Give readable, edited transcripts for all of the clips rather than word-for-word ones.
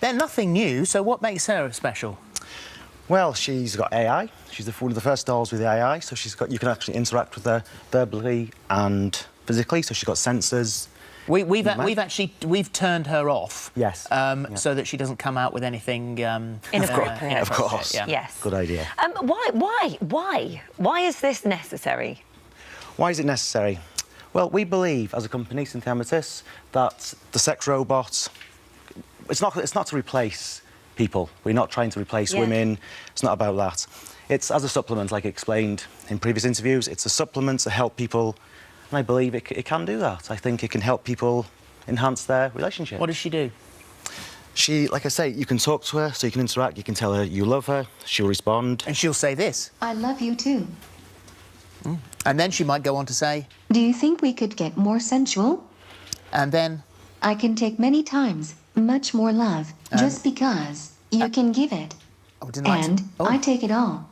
They're nothing new, so what makes her special? Well, she's got AI. She's one of the first dolls with the AI, so you can actually interact with her verbally and physically. So she's got sensors. We've turned her off. Yes. So that she doesn't come out with anything inappropriate. Of course. Yeah. Yes. Good idea. Why is this necessary? Why is it necessary? Well, we believe, as a company, Synthesis, that the sex robot, it's not to replace people. We're not trying to replace women. It's not about that. It's as a supplement, like I explained in previous interviews. It's a supplement to help people, and I believe it can do that. I think it can help people enhance their relationship. What does she do? She, like I say, you can talk to her, so you can interact, you can tell her you love her, she'll respond. And she'll say this. I love you too. And then she might go on to say... Do you think we could get more sensual? And then... I can take many times much more love, just because you can give it. I take it all.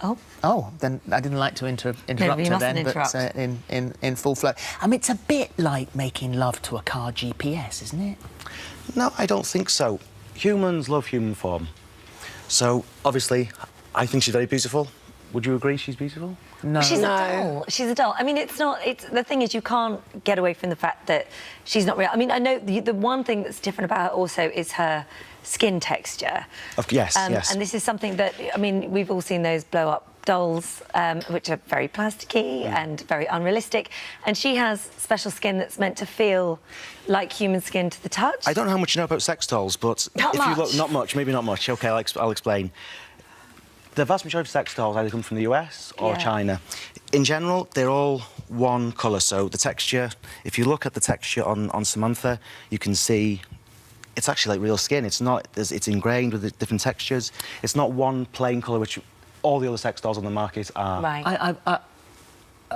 Oh, then I didn't like to interrupt you her mustn't then, interrupt. but in full flow. I mean, it's a bit like making love to a car GPS, isn't it? No, I don't think so. Humans love human form. So, obviously, I think she's very beautiful. Would you agree she's beautiful? No. She's a doll. She's a doll. I mean, the thing is, you can't get away from the fact that she's not real. I mean, I know the one thing that's different about her also is her skin texture. Yes, yes. And this is something that, I mean, we've all seen those blow-up dolls, which are very plasticky and very unrealistic. And she has special skin that's meant to feel like human skin to the touch. I don't know how much you know about sex dolls, but Not if much. you look, not much, maybe not much. OK, I'll explain. The vast majority of sex dolls either come from the US or China. In general, they're all one colour, so the texture, if you look at the texture on Samantha, you can see it's actually like real skin. It's not, it's ingrained with the different textures. It's not one plain colour, which all the other sex dolls on the market are. Right.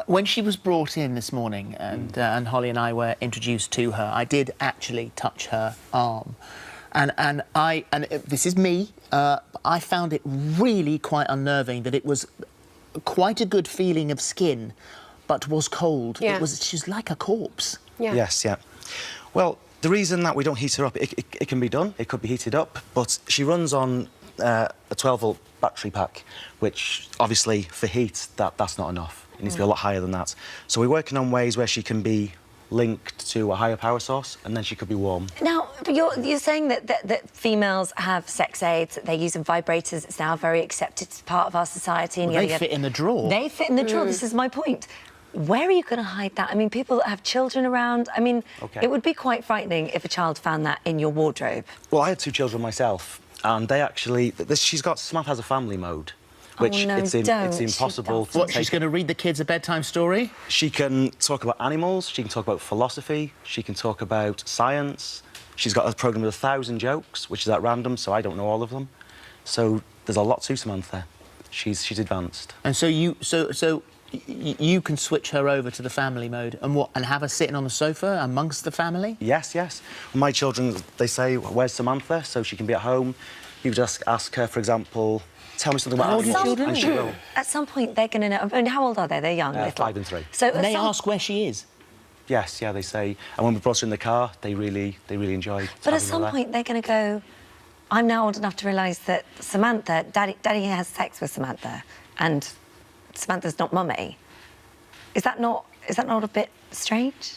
When she was brought in this morning and Holly and I were introduced to her, I did actually touch her arm. And this is me, I found it really quite unnerving that it was quite a good feeling of skin, but was cold. Yeah. She was like a corpse. Yeah. Yes, yeah. Well, the reason that we don't heat her up, it can be done, it could be heated up, but she runs on a 12-volt battery pack, which obviously for heat, that's not enough. It needs to be a lot higher than that. So we're working on ways where she can be linked to a higher power source, and then she could be warm. Now, you're saying that females have sex aids, that they're using vibrators, it's now very accepted part of our society. And Well, they fit in the drawer. They fit in the drawer, this is my point. Where are you going to hide that? I mean, people that have children around, I mean, it would be quite frightening if a child found that in your wardrobe. Well, I had 2 children myself, and they actually... Samantha has a family mode, which it's impossible to What, she's going to read the kids a bedtime story? She can talk about animals, she can talk about philosophy, she can talk about science. She's got a programme with 1,000 jokes, which is at random, so I don't know all of them. So there's a lot to Samantha. She's advanced. And so you can switch her over to the family mode and have her sitting on the sofa amongst the family? Yes, yes. My children, they say, where's Samantha? So she can be at home. You just ask her, for example, tell me something about animals, and she will. At some point, they're going to know. I mean, how old are they? They're young, little. 5 and 3. So And they ask where she is? Yes, yeah, they say. And when we brought her in the car, they really enjoyed. But at some point, they're going to go, I'm now old enough to realise that Samantha, Daddy has sex with Samantha, and Samantha's not Mummy. Is that not a bit strange?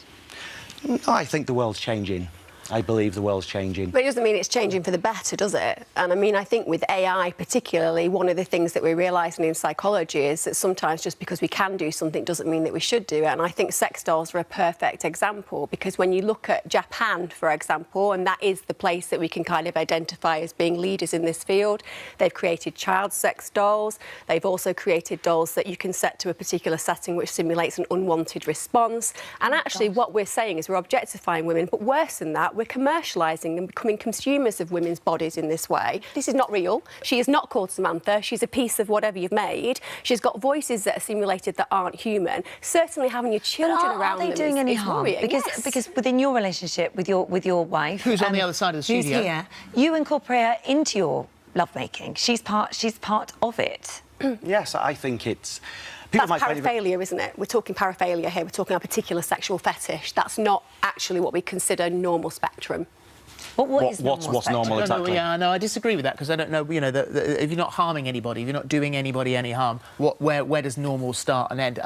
No, I think the world's changing. I believe the world's changing. But it doesn't mean it's changing for the better, does it? And I mean, I think with AI particularly, one of the things that we're realising in psychology is that sometimes just because we can do something doesn't mean that we should do it. And I think sex dolls are a perfect example, because when you look at Japan, for example, and that is the place that we can kind of identify as being leaders in this field, they've created child sex dolls. They've also created dolls that you can set to a particular setting which simulates an unwanted response. And actually what we're saying is we're objectifying women, but worse than that, we're commercialising and becoming consumers of women's bodies in this way. This is not real. She is not called Samantha. She's a piece of whatever you've made. She's got voices that are simulated that aren't human. Certainly having your children around them are they doing any harm? worrying. Because within your relationship with your wife, who's on the other side of the studio, who's here, you incorporate her into your lovemaking. She's part of it. Yes, I think it's... That's paraphilia, isn't it? We're talking paraphilia here. We're talking a particular sexual fetish. That's not actually what we consider normal spectrum. What is what's normal normal spectrum? exactly? Yeah, no, I disagree with that because I don't know. You know, if you're not harming anybody, if you're not doing anybody any harm, where does normal start and end?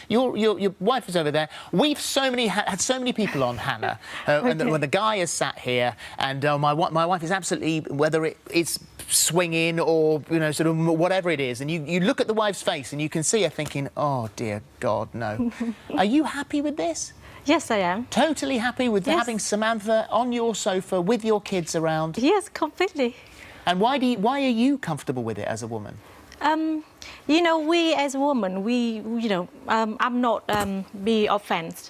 Your wife is over there. We've had so many people on, Hannah, and when the guy is sat here, and my wife is absolutely, whether it's swinging or sort of whatever it is, and you look at the wife's face and you can see her thinking, oh dear God, no. Are you happy with this? Yes, I am. Totally happy with having Samantha on your sofa with your kids around? Yes, completely. And why are you comfortable with it as a woman? We as a woman, I'm not be offended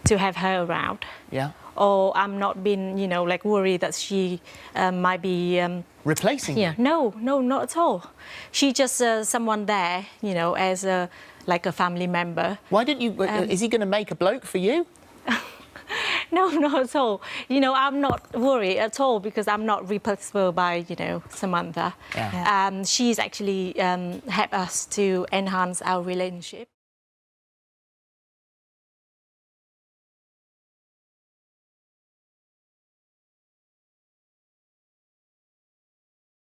to have her around. Yeah. Or I'm not being, like worried that she might be... replacing you? No, not at all. She's just someone there, as a family member. Why didn't you... is he going to make a bloke for you? No, not at all. I'm not worried at all because I'm not replaceable by, Samantha. Yeah. She's actually helped us to enhance our relationship.